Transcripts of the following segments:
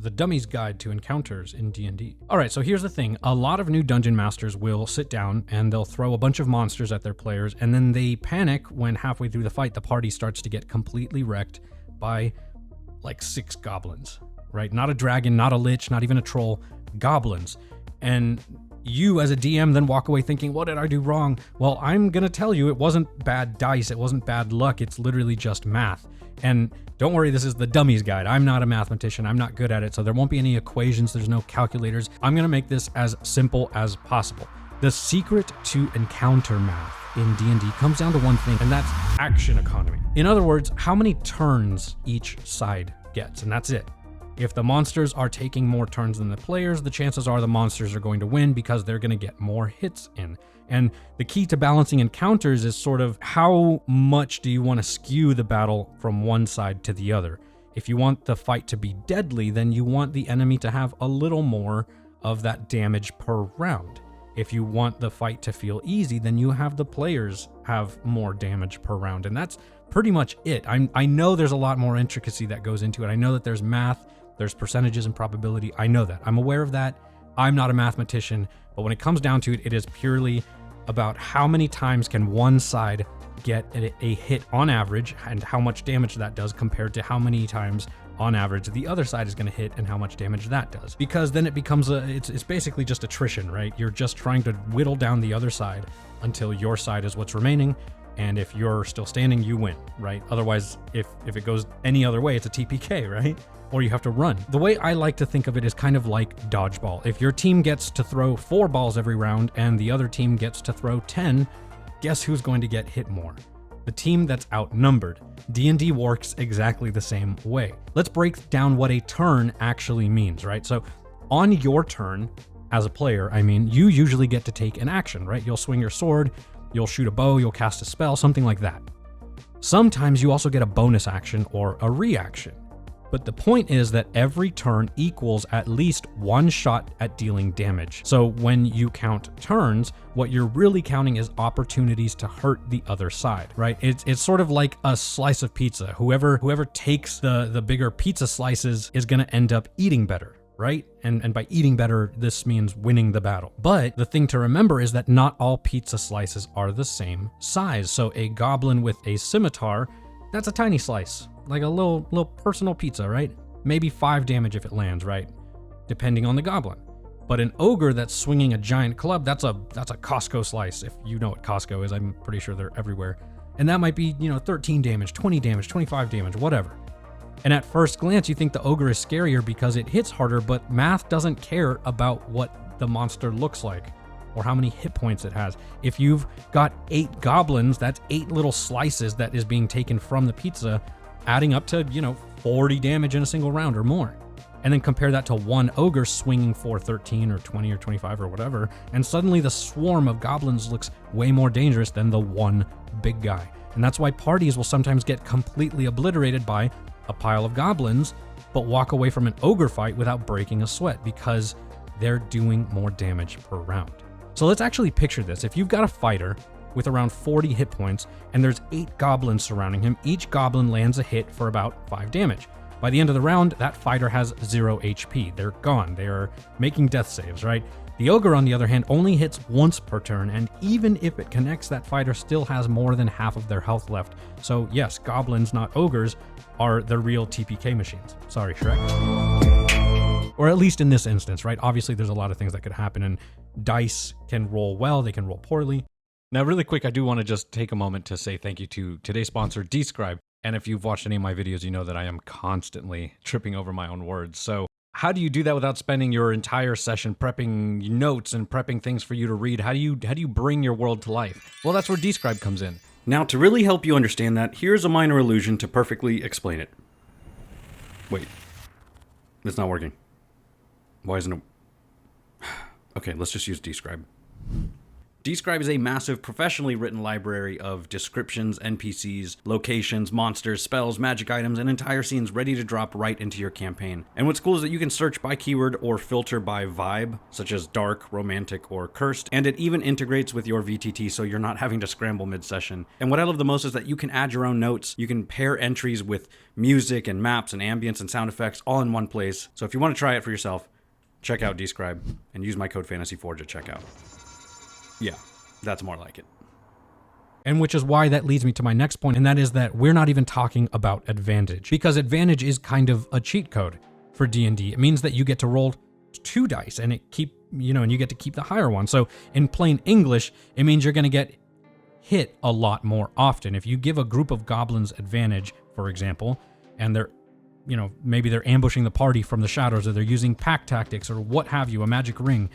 the Dummy's Guide to Encounters in D&D. All right, so here's the thing. A lot of new dungeon masters will sit down and they'll throw a bunch of monsters at their players, and then they panic when halfway through the fight, the party starts to get completely wrecked by like 6 goblins, right? Not a dragon, not a lich, not even a troll, goblins. And you as a DM then walk away thinking, what did I do wrong? Well, I'm gonna tell you, it wasn't bad dice, it wasn't bad luck, it's literally just math. And don't worry, this is the Dummy's Guide. I'm not a mathematician, I'm not good at it, so there won't be any equations, there's no calculators. I'm gonna make this as simple as possible. The secret to encounter math in D&D comes down to one thing, and that's action economy. In other words, how many turns each side gets, and that's it. If the monsters are taking more turns than the players, the chances are the monsters are going to win because they're going to get more hits in. And the key to balancing encounters is sort of how much do you want to skew the battle from one side to the other. If you want the fight to be deadly, then you want the enemy to have a little more of that damage per round. If you want the fight to feel easy, then you have the players have more damage per round. And that's pretty much it. I know there's a lot more intricacy that goes into it. I know that there's math, there's percentages and probability. I know that. I'm aware of that. I'm not a mathematician, but when it comes down to it, it is purely about how many times can one side get a hit on average and how much damage that does compared to how many times on average the other side is going to hit and how much damage that does. Because then it becomes it's basically just attrition, right? You're just trying to whittle down the other side until your side is what's remaining. And if you're still standing, you win, right? Otherwise, if it goes any other way, it's a TPK, right? Or you have to run. The way I like to think of it is kind of like dodgeball. If your team gets to throw 4 balls every round and the other team gets to throw 10, guess who's going to get hit more? The team that's outnumbered. D&D works exactly the same way. Let's break down what a turn actually means, right? So on your turn, as a player, you usually get to take an action, right? You'll swing your sword, you'll shoot a bow, you'll cast a spell, something like that. Sometimes you also get a bonus action or a reaction. But the point is that every turn equals at least 1 shot at dealing damage. So when you count turns, what you're really counting is opportunities to hurt the other side, right? It's sort of like a slice of pizza. Whoever takes the bigger pizza slices is gonna end up eating better, right? And by eating better, this means winning the battle. But the thing to remember is that not all pizza slices are the same size. So a goblin with a scimitar, that's a tiny slice. Like a little personal pizza, right? Maybe 5 damage if it lands, right? Depending on the goblin. But an ogre that's swinging a giant club, that's a Costco slice. If you know what Costco is, I'm pretty sure they're everywhere. And that might be, 13 damage, 20 damage, 25 damage, whatever. And at first glance, you think the ogre is scarier because it hits harder, but math doesn't care about what the monster looks like or how many hit points it has. If you've got 8 goblins, that's 8 little slices that is being taken from the pizza, adding up to, 40 damage in a single round or more. And then compare that to 1 ogre swinging for 13 or 20 or 25 or whatever, and suddenly the swarm of goblins looks way more dangerous than the 1 big guy. And that's why parties will sometimes get completely obliterated by a pile of goblins, but walk away from an ogre fight without breaking a sweat because they're doing more damage per round. So let's actually picture this. If you've got a fighter with around 40 hit points, and there's 8 goblins surrounding him, each goblin lands a hit for about 5 damage. By the end of the round, that fighter has 0 HP. They're gone. They're making death saves, right? The ogre, on the other hand, only hits once per turn, and even if it connects, that fighter still has more than half of their health left. So yes, goblins, not ogres, are the real TPK machines. Sorry, Shrek. Or at least in this instance, right? Obviously, there's a lot of things that could happen, and dice can roll well, they can roll poorly. Now, really quick, I do want to just take a moment to say thank you to today's sponsor, Describe. And if you've watched any of my videos, you know that I am constantly tripping over my own words. So how do you do that without spending your entire session prepping notes and prepping things for you to read? How do you bring your world to life? Well, that's where Describe comes in. Now, to really help you understand that, here's a minor illusion to perfectly explain it. Wait, it's not working. Why isn't it? Okay, let's just use Describe. Describe is a massive, professionally written library of descriptions, NPCs, locations, monsters, spells, magic items, and entire scenes ready to drop right into your campaign. And what's cool is that you can search by keyword or filter by vibe, such as dark, romantic, or cursed, and it even integrates with your VTT so you're not having to scramble mid-session. And what I love the most is that you can add your own notes, you can pair entries with music and maps and ambience and sound effects all in one place. So if you want to try it for yourself, check out Describe and use my code FANTASYFORGE at checkout. Yeah, that's more like it. And which is why that leads me to my next point, and that is that we're not even talking about advantage, because advantage is kind of a cheat code for D&D. It means that you get to roll 2 dice and and you get to keep the higher one. So in plain English, it means you're going to get hit a lot more often. If you give a group of goblins advantage, for example, and they're maybe they're ambushing the party from the shadows, or they're using pack tactics or what have you, a magic ring.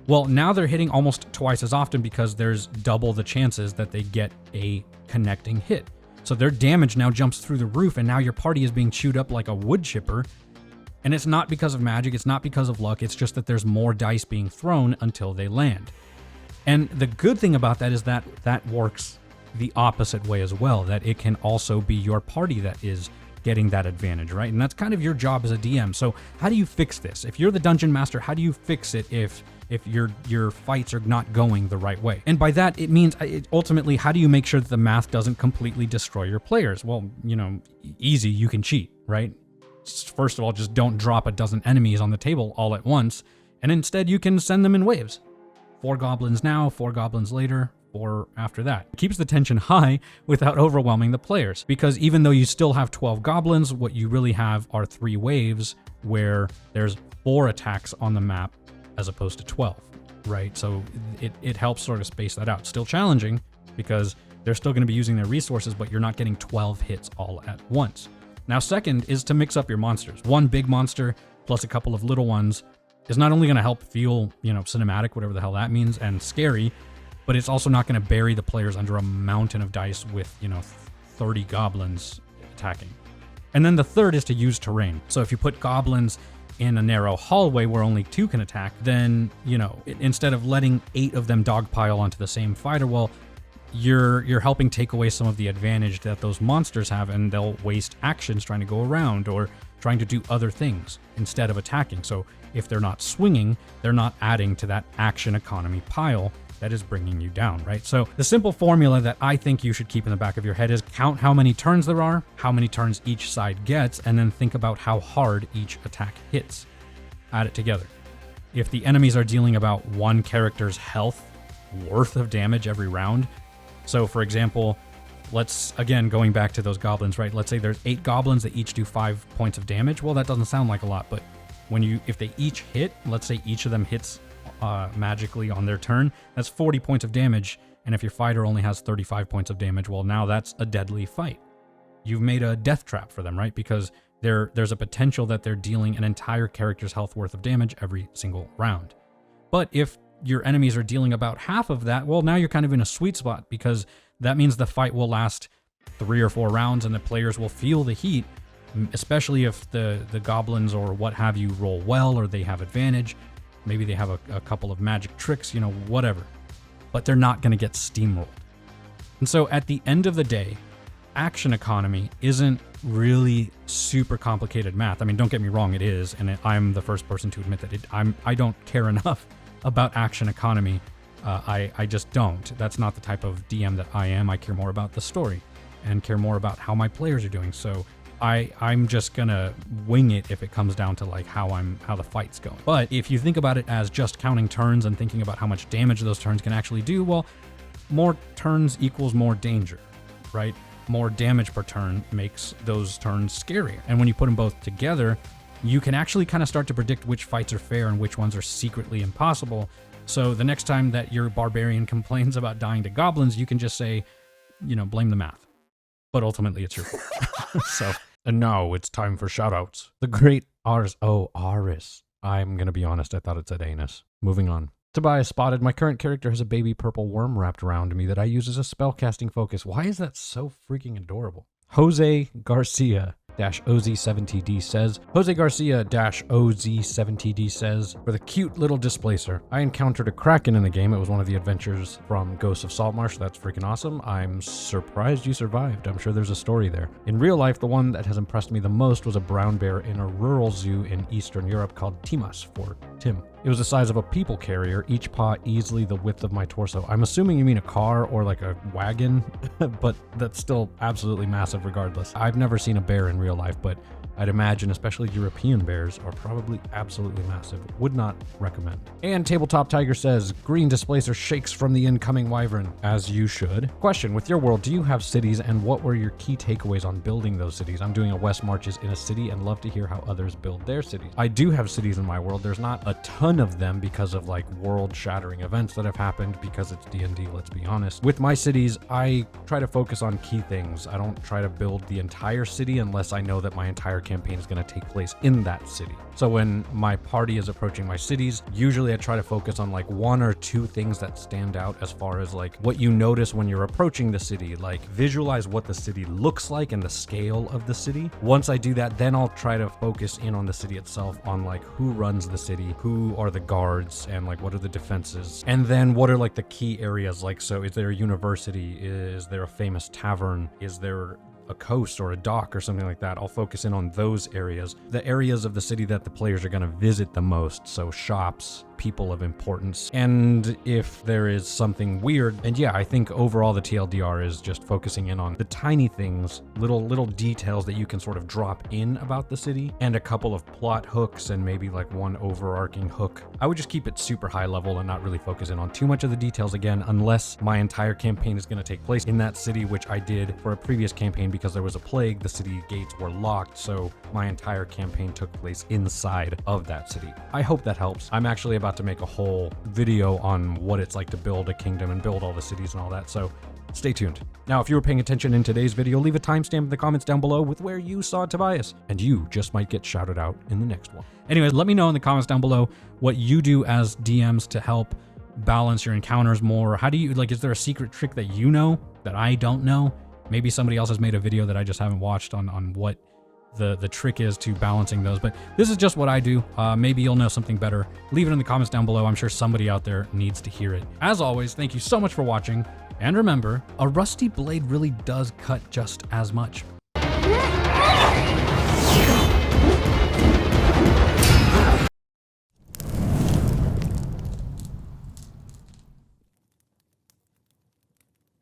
Well, now they're hitting almost twice as often because there's double the chances that they get a connecting hit. So their damage now jumps through the roof, and now your party is being chewed up like a wood chipper. And it's not because of magic, it's not because of luck, it's just that there's more dice being thrown until they land. And the good thing about that is that that works the opposite way as well, that it can also be your party that is getting that advantage, right? And that's kind of your job as a DM. So how do you fix this? If you're the dungeon master, how do you fix it if your fights are not going the right way? And by that, it means ultimately, how do you make sure that the math doesn't completely destroy your players? Well, easy, you can cheat, right? First of all, just don't drop a dozen enemies on the table all at once, and instead you can send them in waves. 4 goblins now, 4 goblins later, 4 after that. It keeps the tension high without overwhelming the players, because even though you still have 12 goblins, what you really have are 3 waves where there's 4 attacks on the map as opposed to 12, right? So it helps sort of space that out. Still challenging because they're still going to be using their resources, but you're not getting 12 hits all at once. Now, second is to mix up your monsters. One big monster plus a couple of little ones is not only going to help feel, cinematic, whatever the hell that means, and scary, but it's also not going to bury the players under a mountain of dice with, 30 goblins attacking. And then the third is to use terrain. So if you put goblins in a narrow hallway where only 2 can attack, then, instead of letting 8 of them dogpile onto the same fighter, well, you're helping take away some of the advantage that those monsters have, and they'll waste actions trying to go around or trying to do other things instead of attacking. So if they're not swinging, they're not adding to that action economy pile that is bringing you down, right? So the simple formula that I think you should keep in the back of your head is count how many turns there are, how many turns each side gets, and then think about how hard each attack hits. Add it together. If the enemies are dealing about 1 character's health worth of damage every round, so for example, let's, again, going back to those goblins, right? Let's say there's 8 goblins that each do 5 points of damage. Well, that doesn't sound like a lot, but if they each hit, let's say each of them hits magically on their turn, that's 40 points of damage. And if your fighter only has 35 points of damage, well, now that's a deadly fight. You've made a death trap for them, right? Because there's a potential that they're dealing an entire character's health worth of damage every single round. But if your enemies are dealing about half of that, well, now you're kind of in a sweet spot, because that means the fight will last 3 or 4 rounds and the players will feel the heat, especially if the goblins or what have you roll well or they have advantage. Maybe they have a couple of magic tricks, whatever. But they're not going to get steamrolled. And so at the end of the day, action economy isn't really super complicated math. I mean, don't get me wrong, it is, and I'm the first person to admit that I don't care enough about action economy. I just don't. That's not the type of DM that I am. I care more about the story and care more about how my players are doing. So I'm just gonna wing it if it comes down to like how the fight's going. But if you think about it as just counting turns and thinking about how much damage those turns can actually do, well, more turns equals more danger, right? More damage per turn makes those turns scarier. And when you put them both together, you can actually kind of start to predict which fights are fair and which ones are secretly impossible. So the next time that your barbarian complains about dying to goblins, you can just say, blame the math. But ultimately, it's your fault. So, and now it's time for shoutouts. The great Aris. Oh, Aris. I'm going to be honest, I thought it said anus. Moving on. Tobias spotted, my current character has a baby purple worm wrapped around me that I use as a spellcasting focus. Why is that so freaking adorable? Jose Garcia. Garcia-OZ70D says, Jose Garcia-OZ70D says, for the cute little displacer, I encountered a kraken in the game. It was one of the adventures from Ghosts of Saltmarsh. That's freaking awesome. I'm surprised you survived. I'm sure there's a story there. In real life, the one that has impressed me the most was a brown bear in a rural zoo in Eastern Europe called Timas, for Tim. It was the size of a people carrier, each paw easily the width of my torso. I'm assuming you mean a car or like a wagon, but that's still absolutely massive regardless. I've never seen a bear in real life, but I'd imagine especially European bears are probably absolutely massive. Would not recommend. And Tabletop Tiger says, green displacer shakes from the incoming wyvern, as you should. Question, with your world, do you have cities, and what were your key takeaways on building those cities? I'm doing a West Marches in a city and love to hear how others build their cities. I do have cities in my world. There's not a ton of them because of like world-shattering events that have happened because it's D&D, let's be honest. With my cities, I try to focus on key things. I don't try to build the entire city unless I know that my entire campaign is going to take place in that city. So when my party is approaching my cities, usually I try to focus on like one or two things that stand out as far as like what you notice when you're approaching the city, like visualize what the city looks like and the scale of the city. Once I do that, then I'll try to focus in on the city itself, on like who runs the city, who are the guards, and like what are the defenses, and then what are like the key areas. Like, so is there a university? Is there a famous tavern? Is there a coast or a dock or something like that? I'll focus in on those areas, the areas of the city that the players are going to visit the most. So shops, people of importance, and if there is something weird. And yeah, I think overall the TLDR is just focusing in on the tiny things, little details that you can sort of drop in about the city, and a couple of plot hooks and maybe like one overarching hook. I would just keep it super high level and not really focus in on too much of the details, again, unless my entire campaign is going to take place in that city, which I did for a previous campaign. Because there was a plague, the city gates were locked, so my entire campaign took place inside of that city. I hope that helps. I'm actually about to make a whole video on what it's like to build a kingdom and build all the cities and all that, so stay tuned. Now, if you were paying attention in today's video, leave a timestamp in the comments down below with where you saw Tobias, and you just might get shouted out in the next one. Anyways, let me know in the comments down below what you do as DMs to help balance your encounters more. How do you, like, is there a secret trick that you know that I don't know? Maybe somebody else has made a video that I just haven't watched on what the trick is to balancing those, but this is just what I do. Maybe you'll know something better. Leave it in the comments down below. I'm sure somebody out there needs to hear it. As always, thank you so much for watching, and remember, a rusty blade really does cut just as much.